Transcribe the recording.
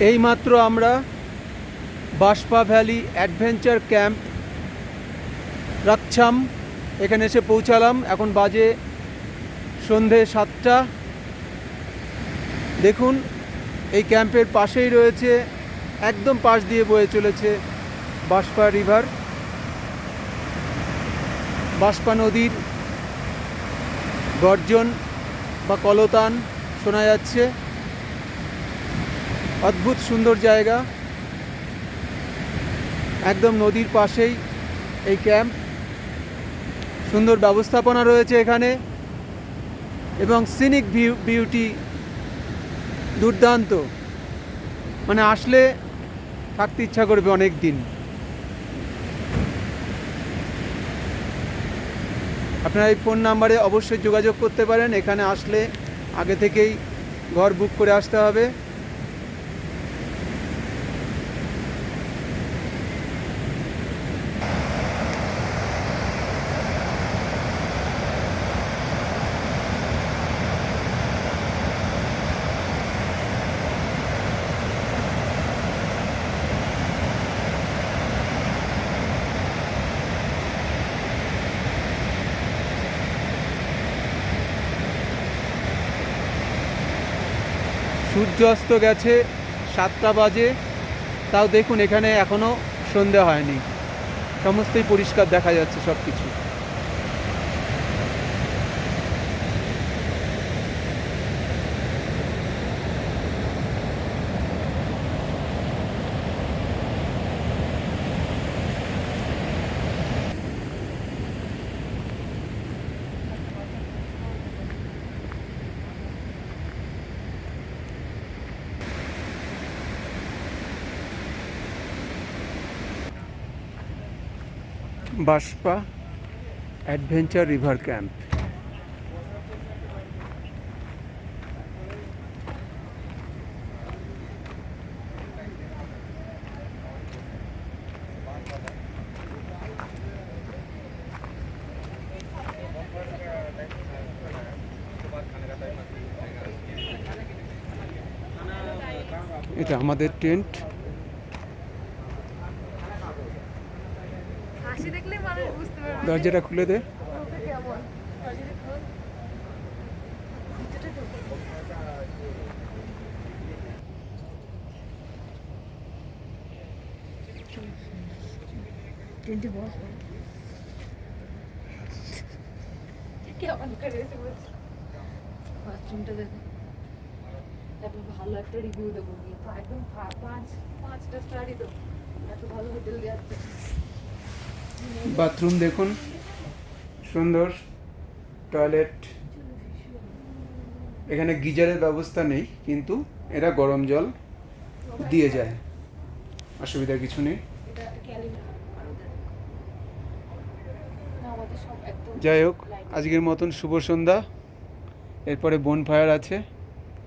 এইমাত্র আমরা বাঁশপা valley adventure camp রাকছাম এখানে এসে পৌঁছালাম। এখন বাজে সন্ধে 7টা। দেখুন এই ক্যাম্পের পাশেই রয়েছে, একদম পাশ দিয়ে বয়ে চলেছে বাঁশপা রিভার। বাঁশপা নদীর গর্জন বা কলতান শোনা যাচ্ছে। অদ্ভুত সুন্দর জায়গা, একদম নদীর পাশেই এই ক্যাম্প। সুন্দর ব্যবস্থাপনা রয়েছে এখানে এবং সিনিক বিউটি দুর্দান্ত, মানে আসলে থাকতে ইচ্ছা করবে অনেক দিন। আপনারা এই ফোন নাম্বারে অবশ্যই যোগাযোগ করতে পারেন। এখানে আসলে আগে থেকেই ঘর বুক করে আসতে হবে। সূর্য অস্ত গেছে 7টা বাজে, তাও দেখুন এখানে এখনও সন্ধে হয়নি, সমস্তই পরিষ্কার দেখা যাচ্ছে সব কিছু। বাঁশপা অ্যাডভেঞ্চার রিভার ক্যাম্প। এটা আমাদের টেন্ট। দরজাটা খুলে দে। বাথরুমটা দেখো, তারপর ভালো একটা রিভিউ দেবো, একদম 5টা স্টারই দেবো, এত ভালো হোটেল দেওয়া। বাথরুম দেখুন, সুন্দর টয়লেট। এখানে গিজারের ব্যবস্থা নেই, কিন্তু এরা গরম জল দিয়ে যায়, অসুবিধা কিছু নেই। যাই হোক, আজকের মতন শুভ সন্ধ্যা। এরপরে বোনফায়ার আছে।